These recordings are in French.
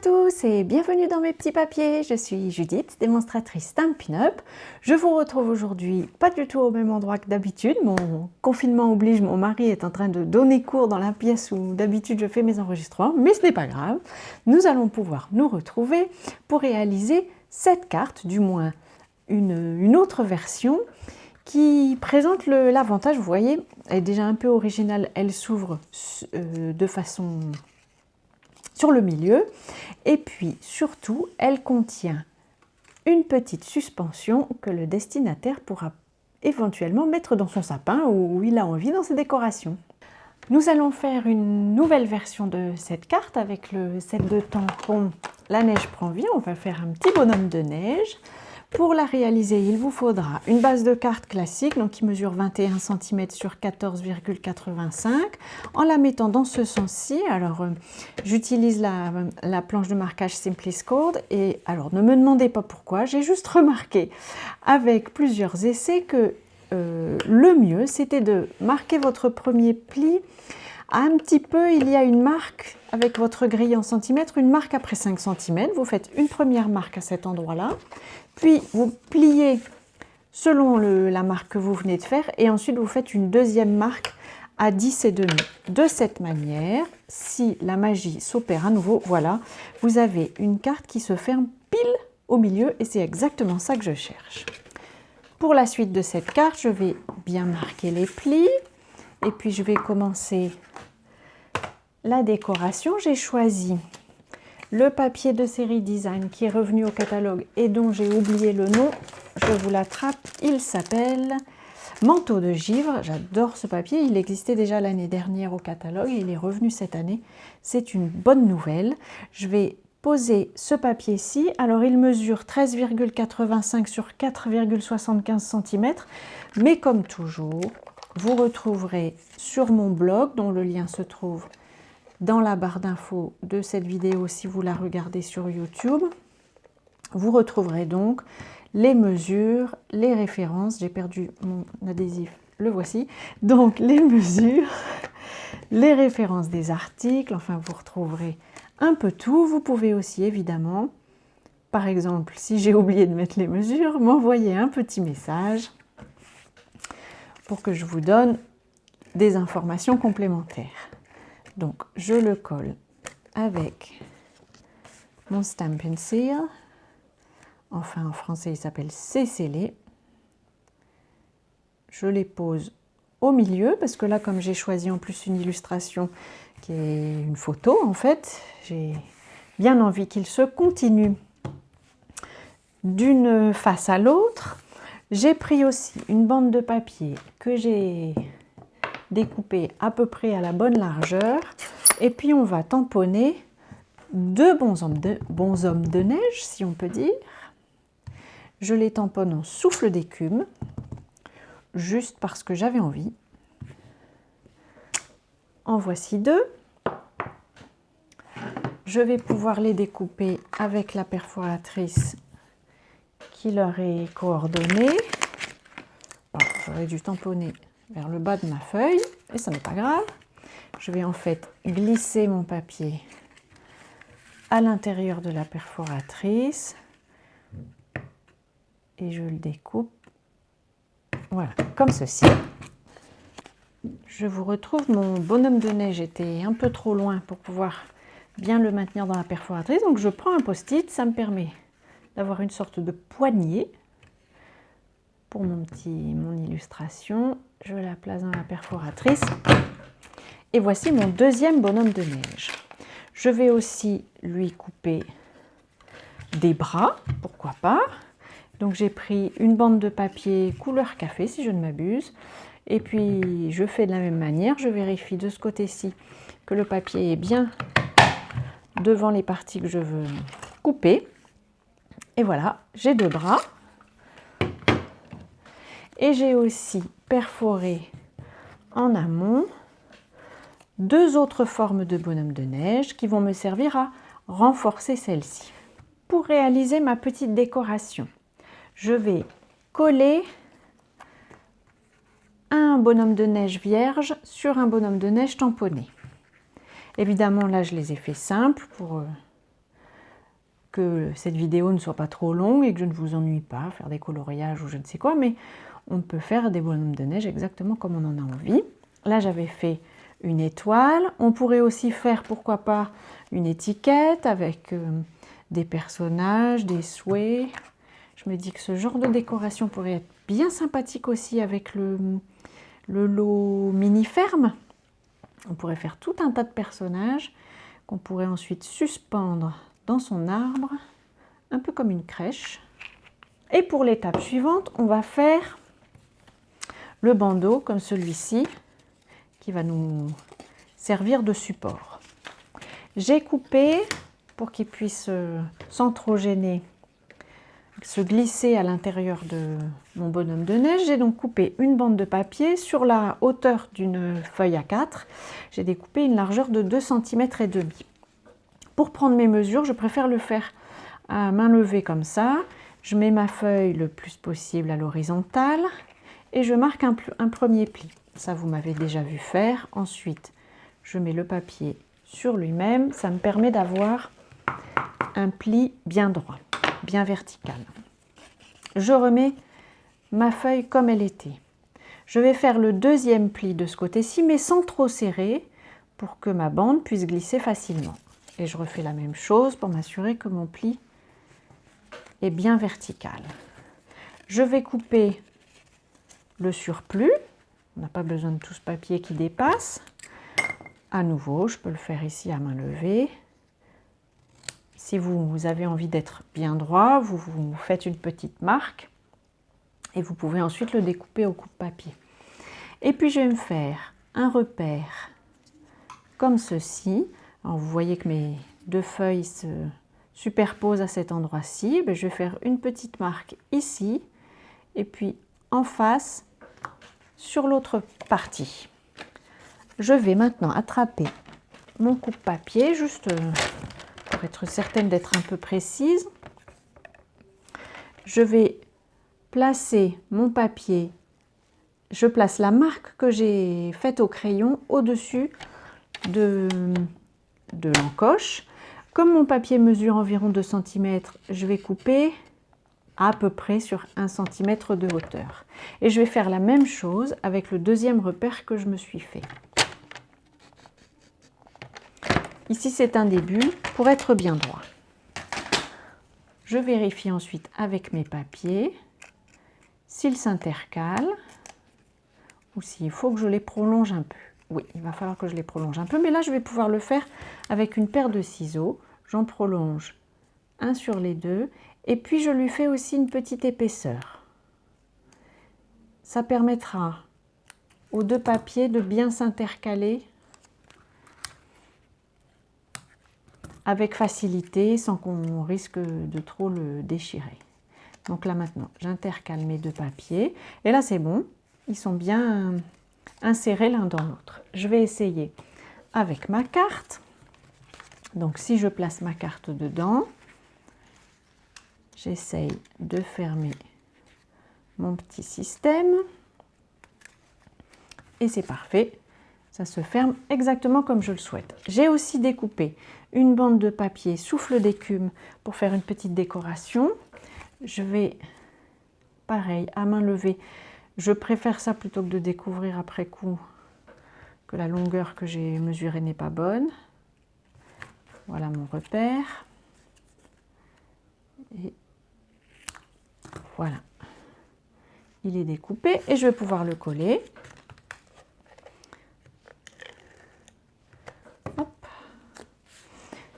tous et bienvenue dans mes petits papiers. Je suis Judith, démonstratrice Stampin' Up. Je vous retrouve aujourd'hui pas du tout au même endroit que d'habitude. Mon confinement oblige, mon mari est en train de donner cours dans la pièce où d'habitude je fais mes enregistrements, mais ce n'est pas grave. Nous allons pouvoir nous retrouver pour réaliser cette carte, du moins une autre version qui présente l'avantage. Vous voyez, elle est déjà un peu originale, elle s'ouvre de façon sur le milieu, et puis surtout elle contient une petite suspension que le destinataire pourra éventuellement mettre dans son sapin ou où il a envie dans ses décorations. Nous allons faire une nouvelle version de cette carte avec le set de tampons La neige prend vie. On va faire un petit bonhomme de neige. Pour la réaliser, il vous faudra une base de carte classique, donc qui mesure 21 cm sur 14,85 en la mettant dans ce sens-ci. Alors, j'utilise la planche de marquage Simpliscord et alors ne me demandez pas pourquoi, j'ai juste remarqué avec plusieurs essais que le mieux c'était de marquer votre premier pli. Un petit peu, il y a une marque avec votre grille en centimètres, une marque après 5 cm. Vous faites une première marque à cet endroit-là, puis vous pliez selon la marque que vous venez de faire, et ensuite vous faites une deuxième marque à 10,5. De cette manière, si la magie s'opère à nouveau, voilà, vous avez une carte qui se ferme pile au milieu, et c'est exactement ça que je cherche. Pour la suite de cette carte, je vais bien marquer les plis, et puis je vais commencer la décoration. J'ai choisi le papier de série Design qui est revenu au catalogue et dont j'ai oublié le nom. Je vous l'attrape, il s'appelle Manteau de givre. J'adore ce papier, il existait déjà l'année dernière au catalogue et il est revenu cette année. C'est une bonne nouvelle. Je vais poser ce papier-ci. Alors il mesure 13,85 sur 4,75 cm, mais comme toujours, vous retrouverez sur mon blog, dont le lien se trouve dans la barre d'infos de cette vidéo si vous la regardez sur YouTube. Vous retrouverez donc les mesures, les références. J'ai perdu mon adhésif, le voici. Donc les mesures, les références des articles, enfin vous retrouverez un peu tout. Vous pouvez aussi évidemment, par exemple, si j'ai oublié de mettre les mesures, m'envoyer un petit message pour que je vous donne des informations complémentaires. Donc, je le colle avec mon Stampin' Seal. Enfin, en français, il s'appelle C'est scellé. Je les pose au milieu, parce que là, comme j'ai choisi en plus une illustration qui est une photo, en fait, j'ai bien envie qu'il se continue d'une face à l'autre. J'ai pris aussi une bande de papier que j'ai découpée à peu près à la bonne largeur. Et puis on va tamponner deux bonshommes de neige, si on peut dire. Je les tamponne en souffle d'écume, juste parce que j'avais envie. En voici deux. Je vais pouvoir les découper avec la perforatrice qui leur est coordonnée. J'aurais dû tamponner vers le bas de ma feuille, et ça n'est pas grave. Je vais en fait glisser mon papier à l'intérieur de la perforatrice et je le découpe, voilà, comme ceci. Je vous retrouve, mon bonhomme de neige était un peu trop loin pour pouvoir bien le maintenir dans la perforatrice, donc je prends un post-it, ça me permet d'avoir une sorte de poignée pour mon illustration. Je la place dans la perforatrice. Et voici mon deuxième bonhomme de neige. Je vais aussi lui couper des bras, pourquoi pas. Donc j'ai pris une bande de papier couleur café, si je ne m'abuse. Et puis je fais de la même manière. Je vérifie de ce côté-ci que le papier est bien devant les parties que je veux couper. Et voilà, j'ai deux bras. Et j'ai aussi perforé en amont deux autres formes de bonhomme de neige qui vont me servir à renforcer celle-ci. Pour réaliser ma petite décoration, je vais coller un bonhomme de neige vierge sur un bonhomme de neige tamponné. Évidemment, là, je les ai fait simples pour que cette vidéo ne soit pas trop longue et que je ne vous ennuie pas, faire des coloriages ou je ne sais quoi, mais on peut faire des bonhommes de neige exactement comme on en a envie. Là, j'avais fait une étoile. On pourrait aussi faire, pourquoi pas, une étiquette avec des personnages, des souhaits. Je me dis que ce genre de décoration pourrait être bien sympathique aussi avec le lot mini ferme. On pourrait faire tout un tas de personnages qu'on pourrait ensuite suspendre dans son arbre, un peu comme une crèche. Et pour l'étape suivante, on va faire le bandeau comme celui-ci, qui va nous servir de support. J'ai coupé, pour qu'il puisse sans trop gêner, se glisser à l'intérieur de mon bonhomme de neige, j'ai donc coupé une bande de papier sur la hauteur d'une feuille A4. J'ai découpé une largeur de 2,5 cm. Pour prendre mes mesures, je préfère le faire à main levée comme ça. Je mets ma feuille le plus possible à l'horizontale et je marque un premier pli. Ça, vous m'avez déjà vu faire. Ensuite, je mets le papier sur lui-même. Ça me permet d'avoir un pli bien droit, bien vertical. Je remets ma feuille comme elle était. Je vais faire le deuxième pli de ce côté-ci, mais sans trop serrer, pour que ma bande puisse glisser facilement. Et je refais la même chose pour m'assurer que mon pli est bien vertical. Je vais couper le surplus. On n'a pas besoin de tout ce papier qui dépasse. À nouveau, je peux le faire ici à main levée. Si vous avez envie d'être bien droit, vous faites une petite marque et vous pouvez ensuite le découper au coupe-papier. Et puis je vais me faire un repère comme ceci. Alors, vous voyez que mes deux feuilles se superposent à cet endroit-ci. Je vais faire une petite marque ici et puis en face sur l'autre partie. Je vais maintenant attraper mon coupe-papier, juste pour être certaine d'être un peu précise. Je vais placer mon papier, je place la marque que j'ai faite au crayon au-dessus de l'encoche. Comme mon papier mesure environ 2 cm, je vais couper à peu près sur 1 cm de hauteur. Et je vais faire la même chose avec le deuxième repère que je me suis fait. Ici, c'est un début pour être bien droit. Je vérifie ensuite avec mes papiers s'ils s'intercalent ou s'il faut que je les prolonge un peu. Oui, il va falloir que je les prolonge un peu, mais là, je vais pouvoir le faire avec une paire de ciseaux. J'en prolonge un sur les deux et puis je lui fais aussi une petite épaisseur. Ça permettra aux deux papiers de bien s'intercaler avec facilité sans qu'on risque de trop le déchirer. Donc là maintenant, j'intercale mes deux papiers et là c'est bon, ils sont bien insérés l'un dans l'autre. Je vais essayer avec ma carte. Donc si je place ma carte dedans, j'essaye de fermer mon petit système et c'est parfait. Ça se ferme exactement comme je le souhaite. J'ai aussi découpé une bande de papier souffle d'écume pour faire une petite décoration. Je vais, pareil, à main levée. Je préfère ça plutôt que de découvrir après coup que la longueur que j'ai mesurée n'est pas bonne. Voilà mon repère. Et voilà. Il est découpé et je vais pouvoir le coller.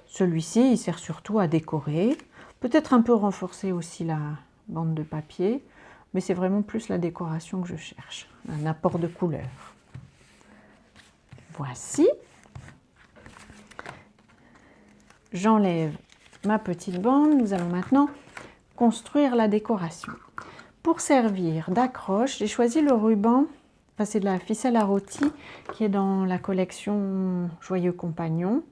Celui-ci, il sert surtout à décorer, peut-être un peu renforcer aussi la bande de papier, mais c'est vraiment plus la décoration que je cherche, un apport de couleur. Voici. J'enlève ma petite bande. Nous allons maintenant construire la décoration. Pour servir d'accroche, j'ai choisi le ruban, enfin c'est de la ficelle à rôti qui est dans la collection Joyeux Compagnon.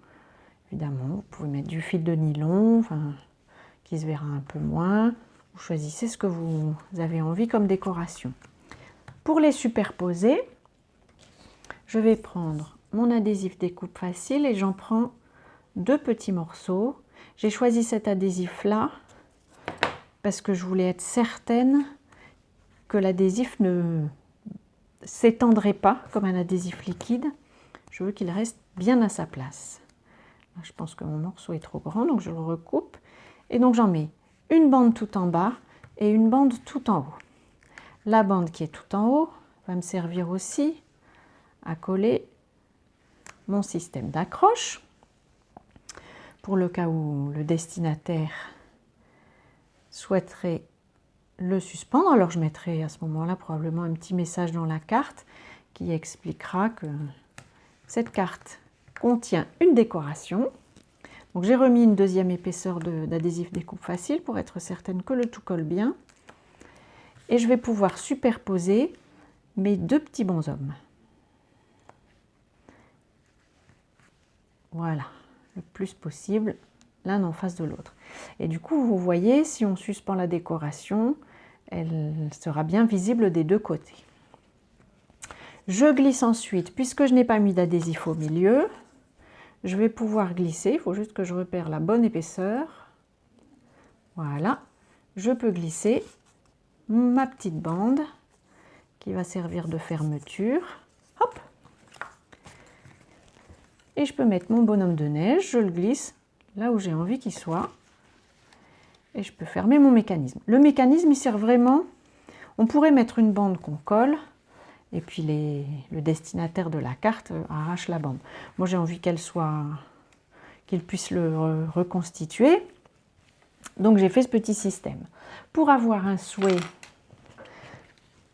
Évidemment, vous pouvez mettre du fil de nylon, enfin, qui se verra un peu moins. Vous choisissez ce que vous avez envie comme décoration. Pour les superposer, je vais prendre mon adhésif découpe facile et j'en prends deux petits morceaux. J'ai choisi cet adhésif-là parce que je voulais être certaine que l'adhésif ne s'étendrait pas comme un adhésif liquide. Je veux qu'il reste bien à sa place. Là, je pense que mon morceau est trop grand, donc je le recoupe. Et donc j'en mets une bande tout en bas et une bande tout en haut. La bande qui est tout en haut va me servir aussi à coller mon système d'accroche pour le cas où le destinataire souhaiterait le suspendre. Alors je mettrai à ce moment-là probablement un petit message dans la carte qui expliquera que cette carte contient une décoration. Donc j'ai remis une deuxième épaisseur d'adhésif découpe facile pour être certaine que le tout colle bien. Et je vais pouvoir superposer mes deux petits bonshommes. Voilà, le plus possible, l'un en face de l'autre. Et du coup, vous voyez, si on suspend la décoration, elle sera bien visible des deux côtés. Je glisse ensuite, puisque je n'ai pas mis d'adhésif au milieu, je vais pouvoir glisser, il faut juste que je repère la bonne épaisseur. Voilà, je peux glisser ma petite bande qui va servir de fermeture. Hop! Et je peux mettre mon bonhomme de neige, je le glisse là où j'ai envie qu'il soit. Et je peux fermer mon mécanisme. Le mécanisme, il sert vraiment... On pourrait mettre une bande qu'on colle, et puis le destinataire de la carte arrache la bande. Moi, j'ai envie qu'il puisse le reconstituer. Donc, j'ai fait ce petit système. Pour avoir un souhait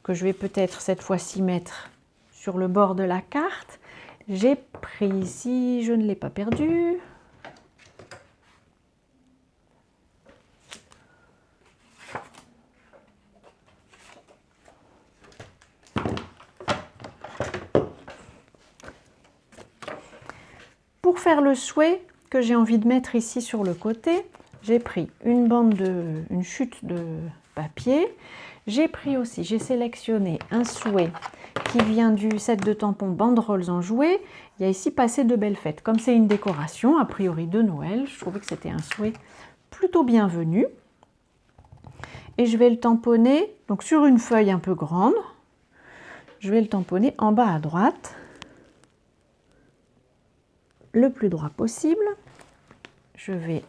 que je vais peut-être cette fois-ci mettre sur le bord de la carte, j'ai pris ici, je ne l'ai pas perdu. Pour faire le souhait que j'ai envie de mettre ici sur le côté, j'ai pris une chute de papier. J'ai sélectionné un souhait qui vient du set de tampons banderoles en jouet. Il y a ici Passé de belles fêtes. Comme c'est une décoration, a priori de Noël, je trouvais que c'était un souhait plutôt bienvenu. Et je vais le tamponner donc sur une feuille un peu grande. Je vais le tamponner en bas à droite, le plus droit possible. Je vais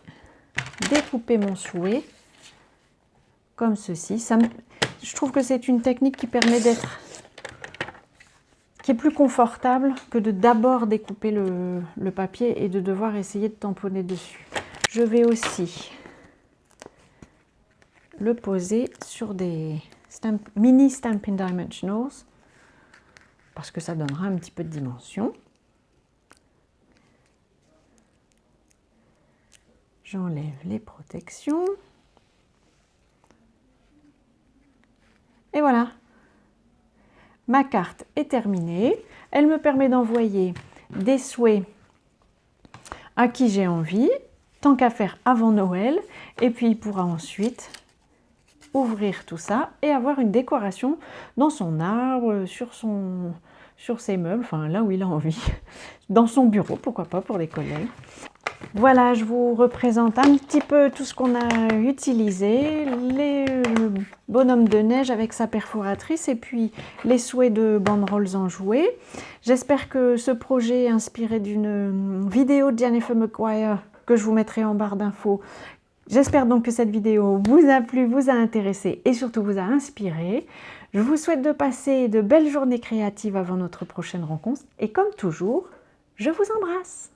découper mon souhait comme ceci. Je trouve que c'est une technique qui permet qui est plus confortable que de d'abord découper le papier et de devoir essayer de tamponner dessus. Je vais aussi le poser sur des mini Stampin' Dimensionals parce que ça donnera un petit peu de dimension. J'enlève les protections. Et voilà, ma carte est terminée. Elle me permet d'envoyer des souhaits à qui j'ai envie, tant qu'à faire avant Noël. Et puis il pourra ensuite ouvrir tout ça et avoir une décoration dans son arbre, sur ses meubles, enfin là où il a envie, dans son bureau, pourquoi pas pour les collègues. Voilà, je vous représente un petit peu tout ce qu'on a utilisé, les bonhommes de neige avec sa perforatrice et puis les souhaits de banderoles en jouet. J'espère que ce projet inspiré d'une vidéo de Jennifer McGuire que je vous mettrai en barre d'infos. J'espère donc que cette vidéo vous a plu, vous a intéressé et surtout vous a inspiré. Je vous souhaite de passer de belles journées créatives avant notre prochaine rencontre et comme toujours, je vous embrasse.